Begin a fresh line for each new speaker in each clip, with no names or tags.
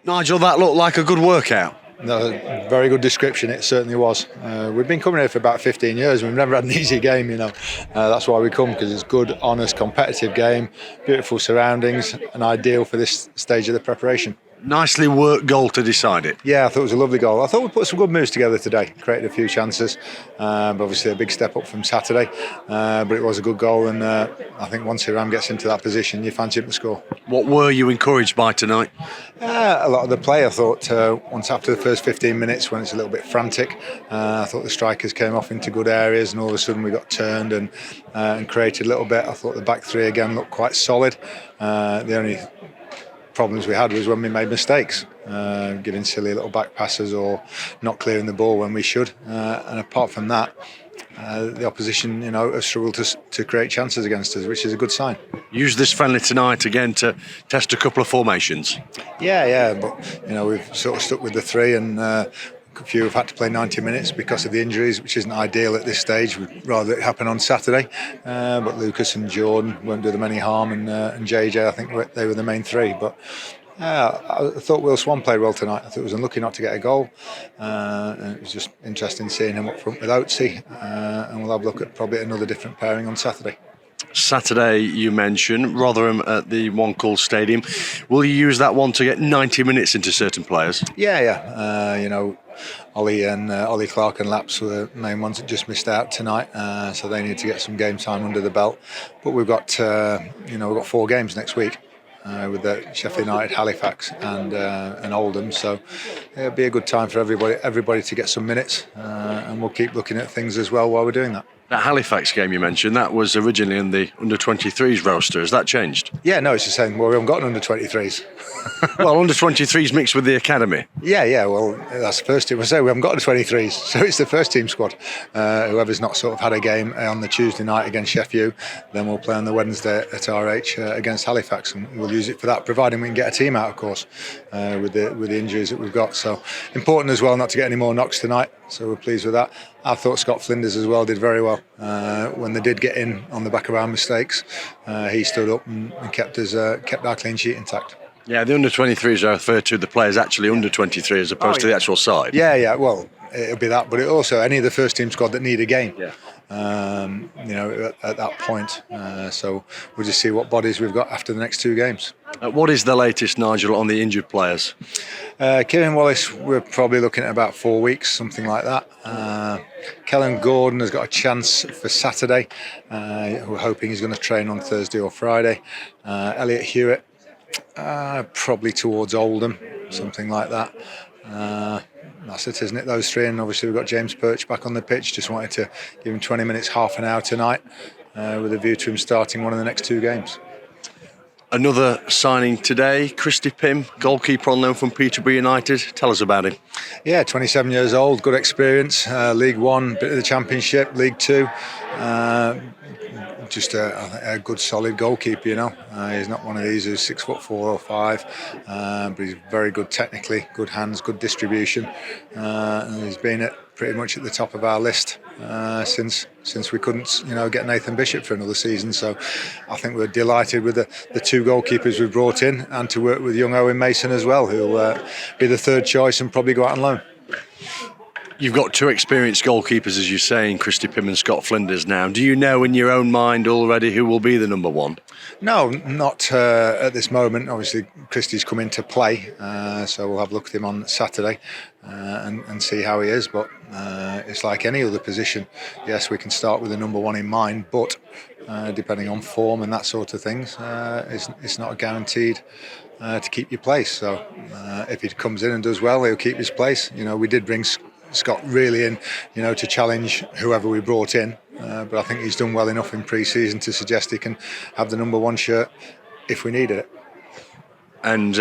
Nigel, that looked like a good workout.
No, very good description. It certainly was. We've been coming here for about 15 years. We've never had an easy game, That's why we come, because it's good, honest, competitive game, beautiful surroundings, and ideal for this stage of the preparation.
Nicely worked goal to decide it.
Yeah, I thought it was a lovely goal. I thought we put some good moves together today, created a few chances, but obviously a big step up from Saturday, but it was a good goal, and I think once Hiram gets into that position, you fancy him to score.
What were you encouraged by tonight?
A lot of the play, I thought, once after the first 15 minutes when it's a little bit frantic, I thought the strikers came off into good areas, and all of a sudden we got turned and created a little bit. I thought the back three again looked quite solid. The only problems we had was when we made mistakes, giving silly little back passes or not clearing the ball when we should. And apart from that, the opposition, have struggled to create chances against us, which is a good sign.
Use this friendly tonight again to test a couple of formations.
Yeah, but we've sort of stuck with the three, and a few have had to play 90 minutes because of the injuries, which isn't ideal at this stage. We'd rather it happen on Saturday, but Lucas and Jordan won't do them any harm, and JJ, I think they were the main three. But I thought Will Swan played well tonight. I thought he was unlucky not to get a goal, and it was just interesting seeing him up front with Oatsy, and we'll have a look at probably another different pairing on Saturday.
Saturday, you mentioned Rotherham at the One Call Stadium. Will you use that one to get 90 minutes into certain players?
Yeah. Ollie Clark and Laps were the main ones that just missed out tonight, so they need to get some game time under the belt. But we've got 4 games next week. With the Sheffield United, Halifax and Oldham, so it'll be a good time for everybody to get some minutes, and we'll keep looking at things as well while we're doing that.
That Halifax game you mentioned, that was originally in the under-23s roster. Has that changed?
Yeah, no, it's the same. Well, we haven't got an under-23s.
Well, under-23s mixed with the academy.
Yeah, well, that's the first team. I say we haven't got under-23s, so it's the first team squad. Whoever's not sort of had a game on the Tuesday night against Sheffield, then we'll play on the Wednesday at RH against Halifax, and we'll use it for that, providing we can get a team out, of course, with the injuries that we've got. So important as well not to get any more knocks tonight, so we're pleased with that. I thought Scott Flinders as well did very well. When they did get in on the back of our mistakes, he stood up and kept our clean sheet intact.
Yeah, the under-23s are referred to the players actually under-23 as opposed to the actual side.
Yeah, well, it'll be that, but it also any of the first team squad that need a game.
Yeah.
At that point, so we'll just see what bodies we've got after the next 2 games.
What is the latest, Nigel, on the injured players?
Kieran Wallace, we're probably looking at about 4 weeks, something like that. Kellen Gordon has got a chance for Saturday. We're hoping he's going to train on Thursday or Friday. Elliot Hewitt, probably towards Oldham, something like that. That's it, isn't it? Those 3, and obviously we've got James Perch back on the pitch. Just wanted to give him 20 minutes, half an hour tonight, with a view to him starting one of the next 2 games.
Another signing today, Christy Pym, goalkeeper on loan from Peterborough United. Tell us about him. Yeah,
27 years old, good experience. League One, bit of the Championship, League Two. Just a good solid goalkeeper, he's not one of these who's 6'4" or 5, but he's very good technically, good hands, good distribution, and he's been pretty much at the top of our list since we couldn't get Nathan Bishop for another season. So I think we're delighted with the 2 goalkeepers we've brought in, and to work with young Owen Mason as well, who'll be the 3rd choice and probably go out on loan.
You've got 2 experienced goalkeepers, as you say, in Christy Pym and Scott Flinders now. Do you know in your own mind already who will be the number 1?
No, not at this moment. Obviously, Christy's come in to play, so we'll have a look at him on Saturday and see how he is. But it's like any other position. Yes, we can start with the number 1 in mind, but depending on form and that sort of things, it's not guaranteed to keep your place. So if he comes in and does well, he'll keep his place. We did bring Scott really in, to challenge whoever we brought in. But I think he's done well enough in pre-season to suggest he can have the number 1 shirt if we needed it.
And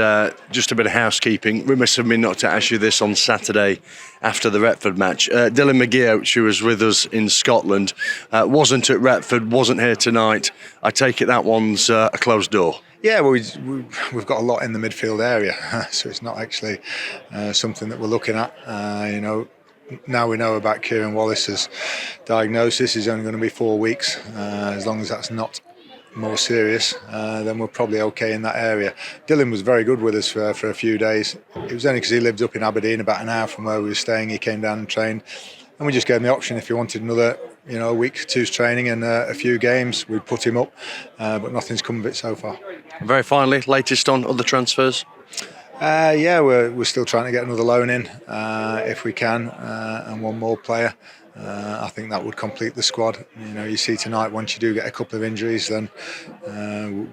just a bit of housekeeping. Remiss of me not to ask you this on Saturday after the Retford match. Dylan McGee, who was with us in Scotland, wasn't at Retford, wasn't here tonight. I take it that one's a closed door.
Yeah, well, we've got a lot in the midfield area, so it's not actually something that we're looking at. Now we know about Kieran Wallace's diagnosis. He's only going to be 4 weeks. As long as that's not more serious, then we're probably okay in that area. Dylan was very good with us for a few days. It was only because he lived up in Aberdeen, about an hour from where we were staying. He came down and trained, and we just gave him the option if he wanted another, a week or two's training and a few games, we'd put him up. But nothing's come of it so far.
Very finally, latest on other transfers?
Yeah, we're still trying to get another loan in if we can, and one more player. I think that would complete the squad. You see tonight, once you do get a couple of injuries, then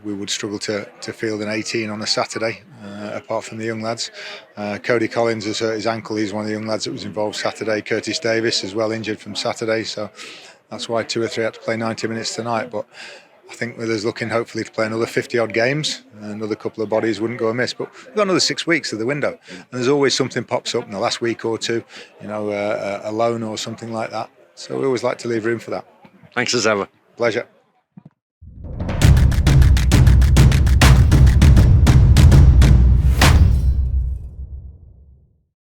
we would struggle to field an 18 on a Saturday, apart from the young lads. Cody Collins has hurt his ankle. He's one of the young lads that was involved Saturday. Curtis Davis is well injured from Saturday, so that's why 2 or 3 had to play 90 minutes tonight. But I think with us looking hopefully to play another 50-odd games, another couple of bodies wouldn't go amiss. But we've got another 6 weeks of the window, and there's always something pops up in the last week or two, a loan or something like that. So we always like to leave room for that.
Thanks as ever.
Pleasure.